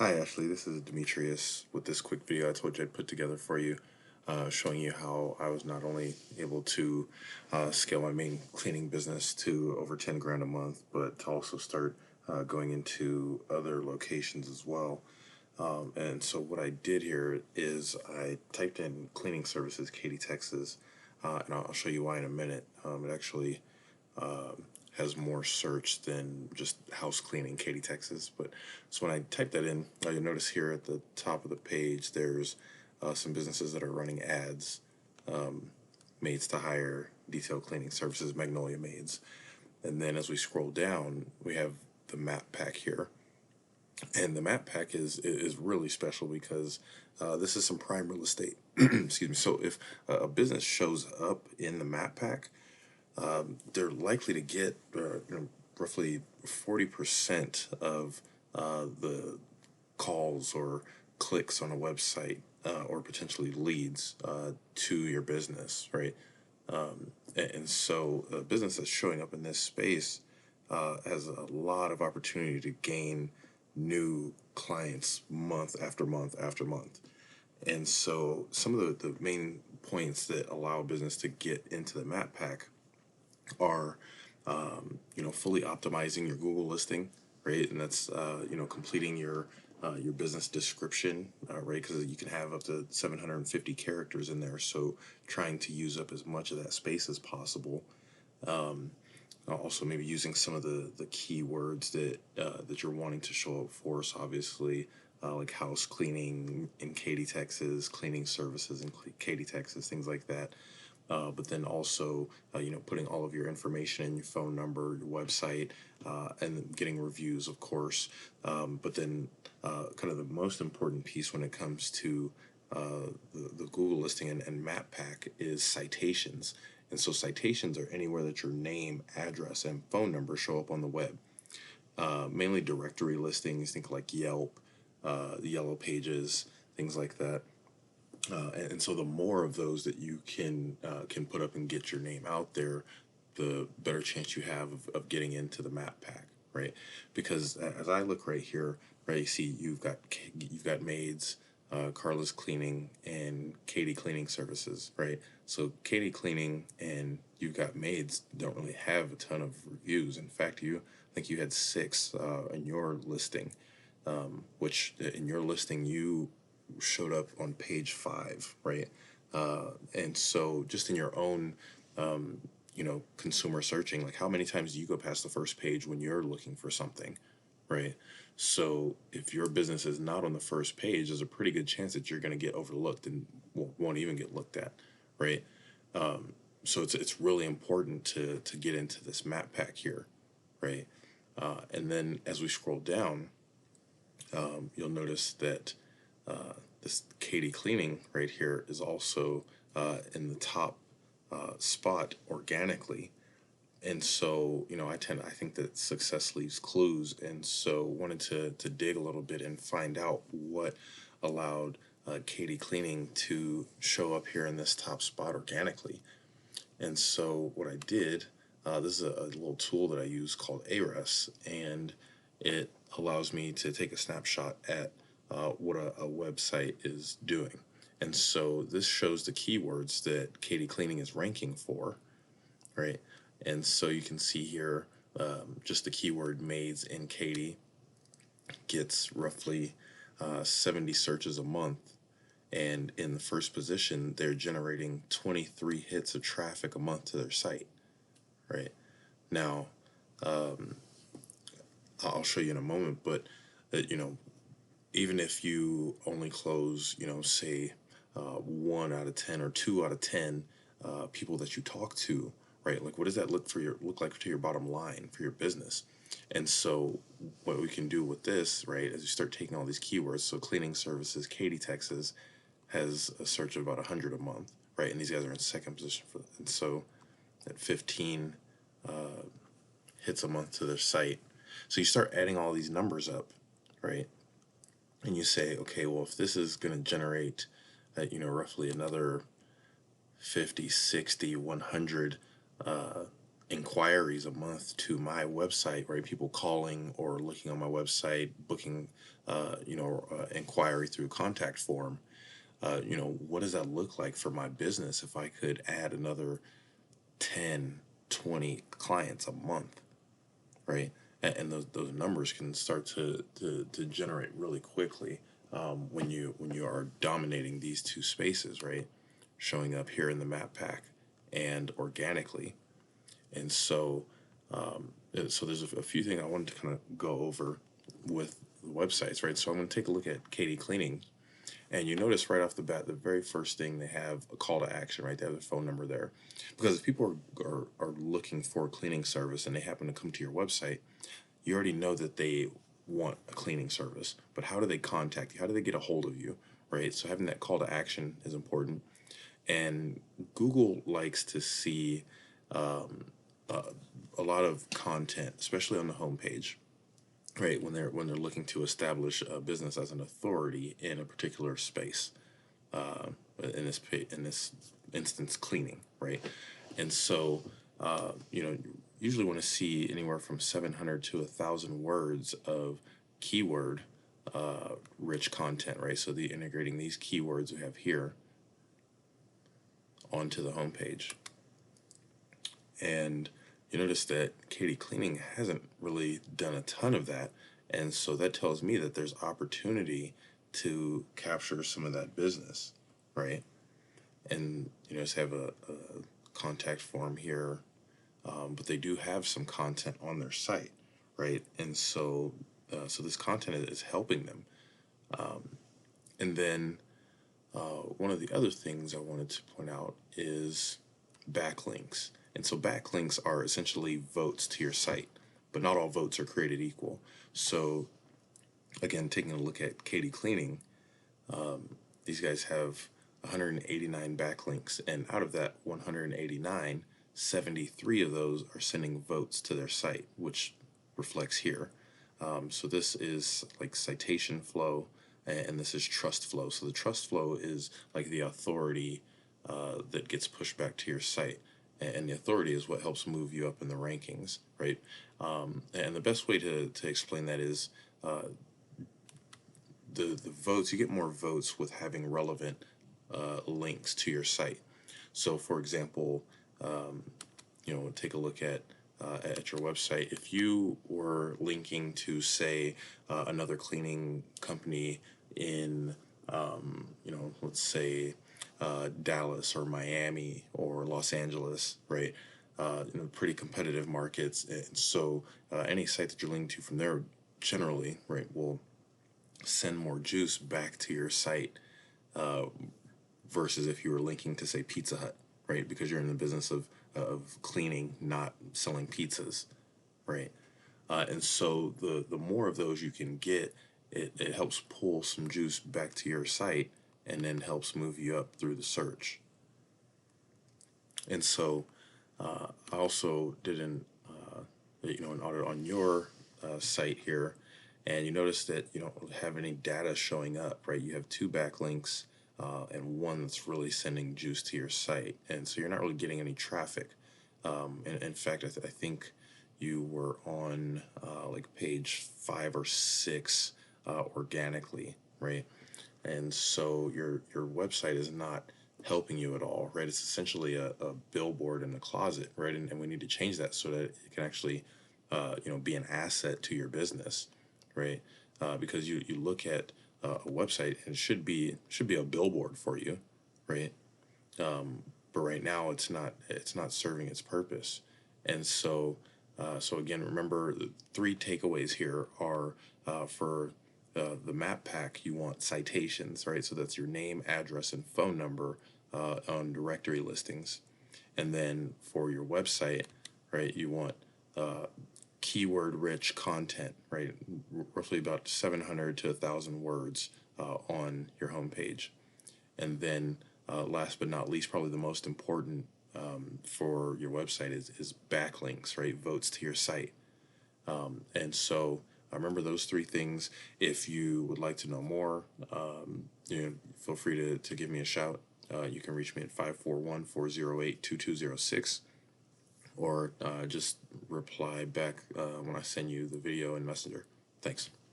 Hi Ashley, this is Demetrius with this quick video I told you I'd put together for you, showing you how I was not only able to scale my main cleaning business to over 10 grand a month, but to also start going into other locations as well. And so what I did here is I typed in cleaning services, Katy, Texas, and I'll show you why in a minute. It actually has more search than just house cleaning, Katy, Texas. But so when I type that in, you'll notice here at the top of the page, there's some businesses that are running ads, maids to hire, detail cleaning services, Magnolia Maids. And then as we scroll down, we have the map pack here. And the map pack is really special because this is some prime real estate. Excuse me. So if a business shows up in the map pack, they're likely to get roughly 40% of the calls or clicks on a website or potentially leads to your business, right? And so a business that's showing up in this space has a lot of opportunity to gain new clients month after month after month. And so some of the main points that allow a business to get into the map pack are, fully optimizing your Google listing, right? And that's, completing your business description, right? Because you can have up to 750 characters in there. So trying to use up as much of that space as possible. Also, maybe using some of the keywords that you're wanting to show up for. So obviously, like house cleaning in Katy, Texas, cleaning services in Katy, Texas, things like that. But then also, putting all of your information in, your phone number, your website, and getting reviews, of course. But then, kind of the most important piece when it comes to the Google listing and map pack is citations. And so citations are anywhere that your name, address, and phone number show up on the web. Mainly directory listings, think like Yelp, the Yellow Pages, things like that. And so the more of those that you can put up and get your name out there, the better chance you have of getting into the map pack, right? Because as I look right here, right, you see you've got maids, Carla's Cleaning, and Katy Cleaning Services, right? So Katy Cleaning and you've got maids don't really have a ton of reviews. In fact, I think you had 6 in your listing, which in your listing you showed up on page 5, right? And so just in your own, consumer searching, like how many times do you go past the first page when you're looking for something, right? So if your business is not on the first page, there's a pretty good chance that you're going to get overlooked and won't even get looked at, right? So it's really important to get into this map pack here, right? And then as we scroll down, you'll notice that this Katy Cleaning right here is also in the top spot organically. And so, I think that success leaves clues. And so wanted to dig a little bit and find out what allowed Katy Cleaning to show up here in this top spot organically. And so what I did, this is a little tool that I use called ARES, and it allows me to take a snapshot at what a website is doing. And so this shows the keywords that Katy Cleaning is ranking for, right? And so you can see here, just the keyword maids in Katy gets roughly 70 searches a month. And in the first position, they're generating 23 hits of traffic a month to their site, right? Now, I'll show you in a moment, but, even if you only close, say 1 out of 10 or 2 out of 10 people that you talk to, right? Like, what does that look like to your bottom line for your business? And so, what we can do with this, right, as you start taking all these keywords, so cleaning services, Katy, Texas, has a search of about 100 a month, right? And these guys are in second position and so at 15 hits a month to their site. So you start adding all these numbers up, right? And you say, okay, well, if this is going to generate, roughly another 50, 60, 100 inquiries a month to my website, right? People calling or looking on my website, booking, inquiry through contact form. What does that look like for my business if I could add another 10, 20 clients a month, right? And those numbers can start to generate really quickly, when you are dominating these two spaces, right? Showing up here in the map pack and organically. And so there's a few things I wanted to kind of go over with the websites, right? So I'm going to take a look at Katy Cleaning, and you notice right off the bat, the very first thing, they have a call to action, right? They have a phone number there. Because if people are looking for a cleaning service and they happen to come to your website, you already know that they want a cleaning service. But how do they contact you? How do they get a hold of you, right? So having that call to action is important. And Google likes to see uh, a lot of content, especially on the homepage, right? When they're looking to establish a business as an authority in a particular space. Uh, in this instance, cleaning, right? And so, usually want to see anywhere from 700 to 1,000 words of keyword rich content, right? So the integrating these keywords we have here onto the homepage. And you notice that Katy Cleaning hasn't really done a ton of that. And so that tells me that there's opportunity to capture some of that business, right? And just have a contact form here, but they do have some content on their site, right? And so this content is helping them. And then one of the other things I wanted to point out is backlinks. And so backlinks are essentially votes to your site, but not all votes are created equal. So again, taking a look at Katy Cleaning, these guys have 189 backlinks, and out of that 189, 73 of those are sending votes to their site, which reflects here. So this is like citation flow, and this is trust flow. So the trust flow is like the authority that gets pushed back to your site, and the authority is what helps move you up in the rankings, right? And the best way to explain that is the votes. You get more votes with having relevant links to your site. So, for example, take a look at your website. If you were linking to, say, another cleaning company in, let's say, Dallas or Miami or Los Angeles, right? Pretty competitive markets, and so any site that you're linking to from there, generally, right, will send more juice back to your site uh, versus if you were linking to, say, Pizza Hut, right? Because you're in the business of cleaning, not selling pizzas, right? And so the more of those you can get, it helps pull some juice back to your site and then helps move you up through the search. And so I also did an audit on your site here, and you notice that you don't have any data showing up, right? You have two backlinks and one that's really sending juice to your site, and so you're not really getting any traffic. And in fact, I think you were on like page 5 or 6 organically, right? And so your website is not helping you at all, right? It's essentially a billboard in the closet, right? And we need to change that so that it can actually be an asset to your business, right? Because you look at a website, and it should be a billboard for you, right? But right now it's not serving its purpose. And so again, remember, the three takeaways here are for the map pack, you want citations, right? So that's your name, address, and phone number on directory listings. And then for your website, right, you want keyword rich content, right? Roughly about 700 to 1,000 words on your homepage. And then last but not least, probably the most important for your website is backlinks, right? Votes to your site. And so remember those three things. If you would like to know more, feel free to give me a shout. You can reach me at 541-408-2206. or just reply back when I send you the video in Messenger. Thanks.